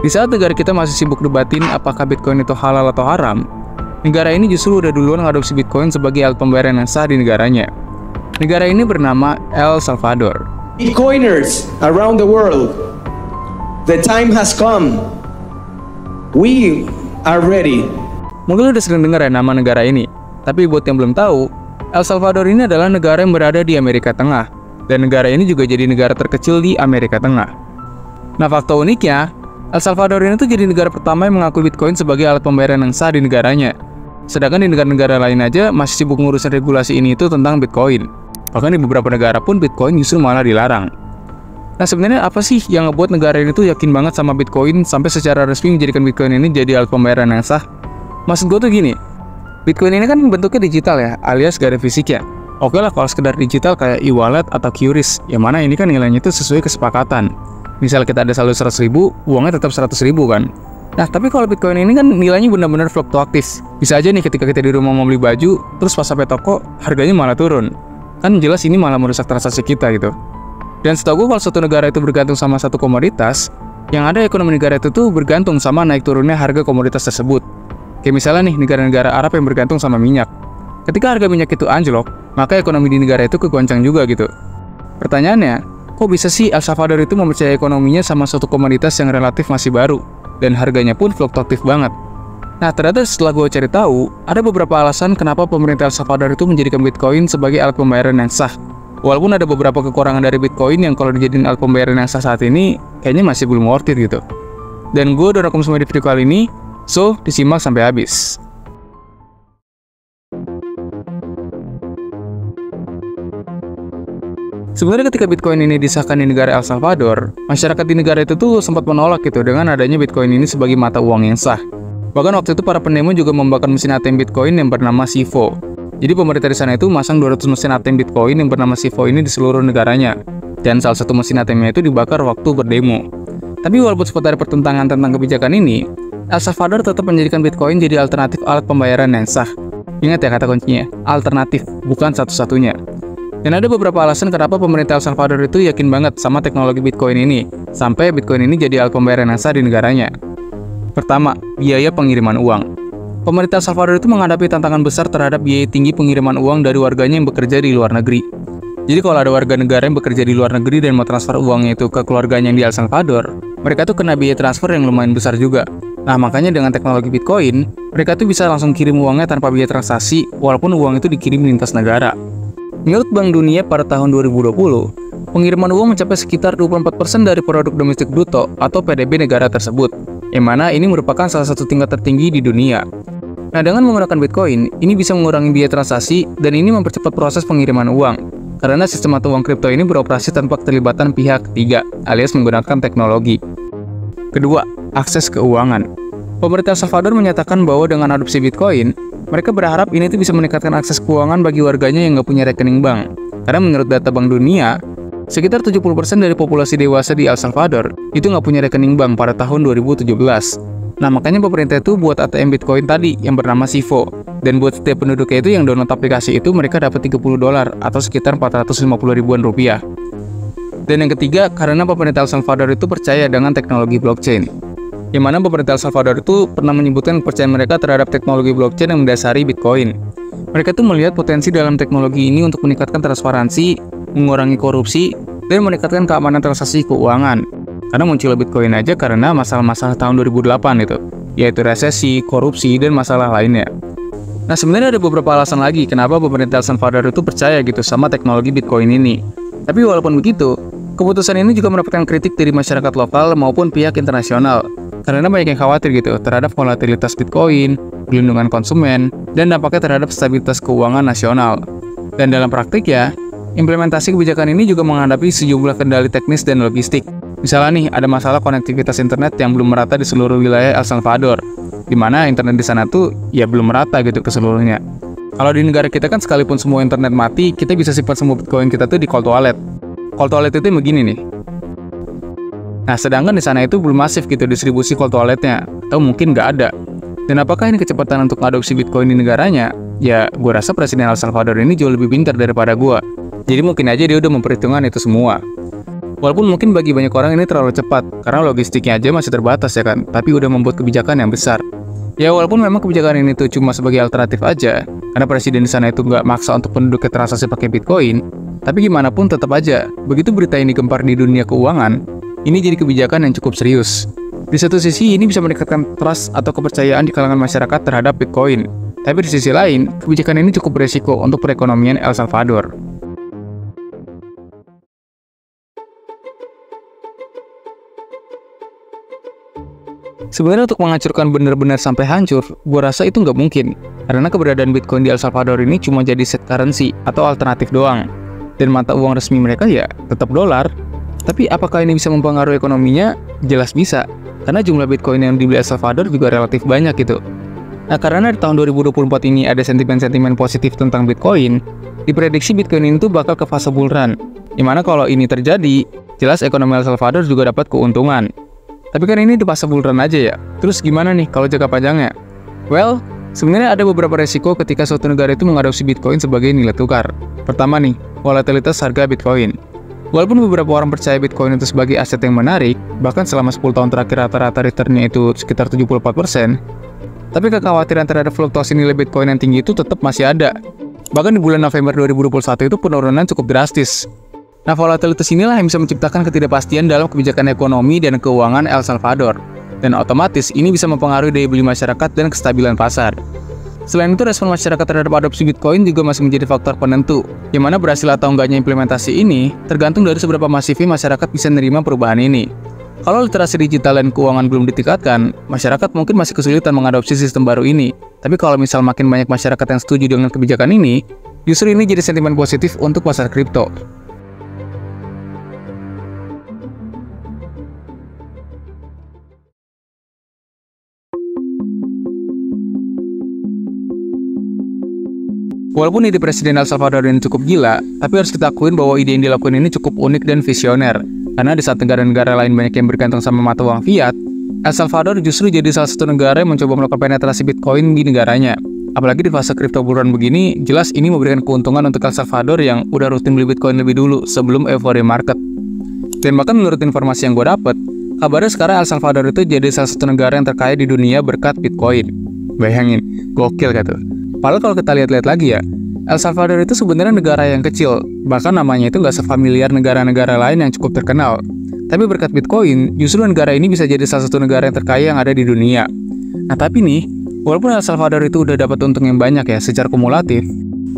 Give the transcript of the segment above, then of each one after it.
Di saat negara kita masih sibuk debatin apakah Bitcoin itu halal atau haram, negara ini justru udah duluan ngadopsi Bitcoin sebagai alat pembayaran yang sah di negaranya. Negara ini bernama El Salvador. Bitcoiners around the world, the time has come. We are ready. Mungkin udah sering dengar ya nama negara ini, tapi buat yang belum tahu, El Salvador ini adalah negara yang berada di Amerika Tengah, dan negara ini juga jadi negara terkecil di Amerika Tengah. Nah, fakta uniknya, El Salvador ini tuh jadi negara pertama yang mengakui Bitcoin sebagai alat pembayaran yang sah di negaranya. Sedangkan di negara-negara lain aja masih sibuk ngurusin regulasi ini itu tentang Bitcoin. Bahkan di beberapa negara pun Bitcoin justru malah dilarang. Nah, sebenarnya apa sih yang ngebuat negara ini tuh yakin banget sama Bitcoin sampai secara resmi menjadikan Bitcoin ini jadi alat pembayaran yang sah? Maksud gue tuh gini, Bitcoin ini kan bentuknya digital ya, alias gak ada fisiknya. Oke lah kalau sekedar digital kayak e-wallet atau QRIS, yang mana ini kan nilainya itu sesuai kesepakatan. Misal kita ada saldo 100.000, uangnya tetap 100.000 kan. Nah, tapi kalau Bitcoin ini kan nilainya benar-benar fluktuatif. Bisa aja nih ketika kita di rumah mau beli baju, terus pas sampai toko, harganya malah turun. Kan jelas ini malah merusak transaksi kita gitu. Dan setahu gue kalau suatu negara itu bergantung sama satu komoditas, yang ada ekonomi negara itu tuh bergantung sama naik turunnya harga komoditas tersebut. Kayak misalnya nih, negara-negara Arab yang bergantung sama minyak. Ketika harga minyak itu anjlok, maka ekonomi di negara itu kegoncang juga gitu. Pertanyaannya, kok bisa sih El Salvador itu mempercayai ekonominya sama suatu komoditas yang relatif masih baru, dan harganya pun fluktuatif banget? Nah, ternyata setelah gue cari tahu, ada beberapa alasan kenapa pemerintah El Salvador itu menjadikan Bitcoin sebagai alat pembayaran yang sah. Walaupun ada beberapa kekurangan dari Bitcoin yang kalau dijadiin alat pembayaran yang sah saat ini, kayaknya masih belum worth it gitu. Dan gue udah rangkum semua di video kali ini, so disimak sampai habis. Sebenarnya ketika Bitcoin ini disahkan di negara El Salvador, masyarakat di negara itu tuh sempat menolak gitu dengan adanya Bitcoin ini sebagai mata uang yang sah. Bahkan waktu itu para pendemo juga membakar mesin ATM Bitcoin yang bernama SIFO. Jadi pemerintah di sana itu masang 200 mesin ATM Bitcoin yang bernama SIFO ini di seluruh negaranya. Dan salah satu mesin ATM-nya itu dibakar waktu berdemo. Tapi walaupun sempat ada pertentangan tentang kebijakan ini, El Salvador tetap menjadikan Bitcoin jadi alternatif alat pembayaran yang sah. Ingat ya kata kuncinya, alternatif, bukan satu-satunya. Dan ada beberapa alasan kenapa pemerintah El Salvador itu yakin banget sama teknologi Bitcoin ini, sampai Bitcoin ini jadi alat pembayaran yang sah di negaranya. Pertama, biaya pengiriman uang. Pemerintah El Salvador itu menghadapi tantangan besar terhadap biaya tinggi pengiriman uang dari warganya yang bekerja di luar negeri. Jadi kalau ada warga negara yang bekerja di luar negeri dan mau transfer uangnya itu ke keluarganya yang di El Salvador, mereka tuh kena biaya transfer yang lumayan besar juga. Nah, makanya dengan teknologi Bitcoin, mereka tuh bisa langsung kirim uangnya tanpa biaya transaksi, walaupun uang itu dikirim lintas negara. Menurut Bank Dunia pada tahun 2020, pengiriman uang mencapai sekitar 24% dari produk domestik bruto atau PDB negara tersebut, yang mana ini merupakan salah satu tingkat tertinggi di dunia. Nah, dengan menggunakan Bitcoin, ini bisa mengurangi biaya transaksi dan ini mempercepat proses pengiriman uang, karena sistem mata uang kripto ini beroperasi tanpa keterlibatan pihak ketiga, alias menggunakan teknologi. Kedua, akses keuangan. Pemerintah El Salvador menyatakan bahwa dengan adopsi Bitcoin, mereka berharap ini tuh bisa meningkatkan akses keuangan bagi warganya yang nggak punya rekening bank. Karena menurut data Bank Dunia, sekitar 70% dari populasi dewasa di El Salvador itu nggak punya rekening bank pada tahun 2017. Nah, makanya pemerintah itu buat ATM Bitcoin tadi yang bernama SIFO. Dan buat setiap penduduknya itu yang download aplikasi itu mereka dapat $30 atau sekitar 450 ribuan rupiah. Dan yang ketiga, karena pemerintah El Salvador itu percaya dengan teknologi blockchain. Yang mana pemerintah El Salvador itu pernah menyebutkan kepercayaan mereka terhadap teknologi blockchain yang mendasari Bitcoin. Mereka tuh melihat potensi dalam teknologi ini untuk meningkatkan transparansi, mengurangi korupsi, dan meningkatkan keamanan transaksi keuangan. Karena muncul Bitcoin aja karena masalah-masalah tahun 2008 itu, yaitu resesi, korupsi, dan masalah lainnya. Nah, sebenarnya ada beberapa alasan lagi kenapa pemerintah El Salvador itu percaya gitu sama teknologi Bitcoin ini. Tapi walaupun begitu, keputusan ini juga mendapatkan kritik dari masyarakat lokal maupun pihak internasional. Karena banyak yang khawatir gitu terhadap volatilitas Bitcoin, perlindungan konsumen, dan dampaknya terhadap stabilitas keuangan nasional. Dan dalam praktik ya, implementasi kebijakan ini juga menghadapi sejumlah kendala teknis dan logistik. Misalnya nih, ada masalah konektivitas internet yang belum merata di seluruh wilayah El Salvador, di mana internet di sana tuh ya belum merata gitu ke seluruhnya. Kalau di negara kita kan sekalipun semua internet mati, kita bisa simpan semua Bitcoin kita tuh di cold wallet. Cold wallet itu begini nih. Nah, sedangkan di sana itu belum masif gitu distribusi cold walletnya, atau mungkin nggak ada. Dan apakah ini kecepatan untuk mengadopsi Bitcoin di negaranya? Ya, gue rasa Presiden El Salvador ini jauh lebih pintar daripada gue. Jadi mungkin aja dia udah memperhitungkan itu semua. Walaupun mungkin bagi banyak orang ini terlalu cepat, karena logistiknya aja masih terbatas ya kan, tapi udah membuat kebijakan yang besar. Ya walaupun memang kebijakan ini tuh cuma sebagai alternatif aja, karena presiden di sana itu nggak maksa untuk penduduknya transaksi pakai Bitcoin, tapi gimana pun tetap aja, begitu berita ini gempar di dunia keuangan, ini jadi kebijakan yang cukup serius. Di satu sisi ini bisa meningkatkan trust atau kepercayaan di kalangan masyarakat terhadap Bitcoin, tapi di sisi lain, kebijakan ini cukup beresiko untuk perekonomian El Salvador. Sebenarnya untuk menghancurkan benar-benar sampai hancur, gue rasa itu nggak mungkin. Karena keberadaan Bitcoin di El Salvador ini cuma jadi set currency atau alternatif doang. Dan mata uang resmi mereka ya tetap dolar. Tapi apakah ini bisa mempengaruhi ekonominya? Jelas bisa. Karena jumlah Bitcoin yang dibeli El Salvador juga relatif banyak gitu. Nah karena di tahun 2024 ini ada sentimen-sentimen positif tentang Bitcoin, diprediksi Bitcoin ini tuh bakal ke fase bull run. Dimana kalau ini terjadi, jelas ekonomi El Salvador juga dapat keuntungan. Tapi kan ini di fase bull run aja ya. Terus gimana nih kalau jangka panjangnya? Well, sebenarnya ada beberapa resiko ketika suatu negara itu mengadopsi Bitcoin sebagai nilai tukar. Pertama nih, volatilitas harga Bitcoin. Walaupun beberapa orang percaya Bitcoin itu sebagai aset yang menarik, bahkan selama 10 tahun terakhir rata-rata returnnya itu sekitar 74%, tapi kekhawatiran terhadap fluktuasi nilai Bitcoin yang tinggi itu tetap masih ada. Bahkan di bulan November 2021 itu penurunan cukup drastis. Nah, volatilitas inilah yang bisa menciptakan ketidakpastian dalam kebijakan ekonomi dan keuangan El Salvador. Dan otomatis ini bisa mempengaruhi daya beli masyarakat dan kestabilan pasar. Selain itu, respon masyarakat terhadap adopsi Bitcoin juga masih menjadi faktor penentu, yang mana berhasil atau enggaknya implementasi ini tergantung dari seberapa masifnya masyarakat bisa menerima perubahan ini. Kalau literasi digital dan keuangan belum ditingkatkan, masyarakat mungkin masih kesulitan mengadopsi sistem baru ini. Tapi kalau misal makin banyak masyarakat yang setuju dengan kebijakan ini, justru ini jadi sentimen positif untuk pasar kripto. Walaupun ide Presiden El Salvador ini cukup gila, tapi harus kita akuin bahwa ide yang dilakukan ini cukup unik dan visioner. Karena di saat negara-negara lain banyak yang bergantung sama mata uang fiat, El Salvador justru jadi salah satu negara yang mencoba melakukan penetrasi Bitcoin di negaranya. Apalagi di fase kripto bull run begini, jelas ini memberikan keuntungan untuk El Salvador yang udah rutin beli Bitcoin lebih dulu sebelum euforia market. Dan bahkan menurut informasi yang gue dapet, kabarnya sekarang El Salvador itu jadi salah satu negara yang terkaya di dunia berkat Bitcoin. Bayangin, gokil gitu. Padahal kalau kita lihat-lihat lagi ya, El Salvador itu sebenarnya negara yang kecil, bahkan namanya itu nggak sefamiliar negara-negara lain yang cukup terkenal. Tapi berkat Bitcoin, justru negara ini bisa jadi salah satu negara yang terkaya yang ada di dunia. Nah tapi nih, walaupun El Salvador itu udah dapat untung yang banyak ya secara kumulatif,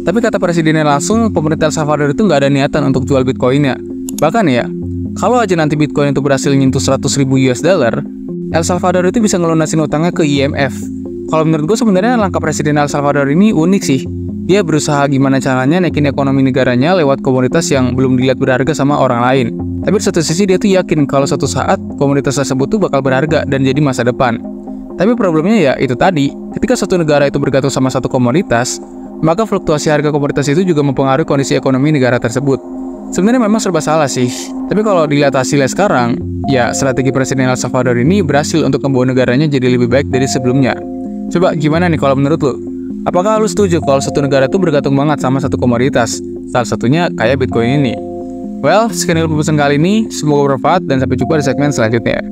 tapi kata presidennya langsung, pemerintah El Salvador itu nggak ada niatan untuk jual Bitcoinnya. Bahkan ya, kalau aja nanti Bitcoin itu berhasil nyentuh 100.000 US dollar, El Salvador itu bisa ngelunasin utangnya ke IMF. Kalau menurut gue sebenarnya langkah Presiden El Salvador ini unik sih. Dia berusaha gimana caranya naikin ekonomi negaranya lewat komoditas yang belum dilihat berharga sama orang lain. Tapi di satu sisi dia tuh yakin kalau suatu saat komoditas tersebut tuh bakal berharga dan jadi masa depan. Tapi problemnya ya itu tadi, ketika suatu negara itu bergantung sama satu komoditas, maka fluktuasi harga komoditas itu juga mempengaruhi kondisi ekonomi negara tersebut. Sebenarnya memang serba salah sih. Tapi kalau dilihat hasilnya sekarang, ya strategi Presiden El Salvador ini berhasil untuk membawa negaranya jadi lebih baik dari sebelumnya. Coba gimana nih kalau menurut lo? Apakah lo setuju kalau satu negara itu bergantung banget sama satu komoditas? Salah satunya kayak Bitcoin ini. Well, sekian dulu pembahasan kali ini. Semoga bermanfaat dan sampai jumpa di segmen selanjutnya.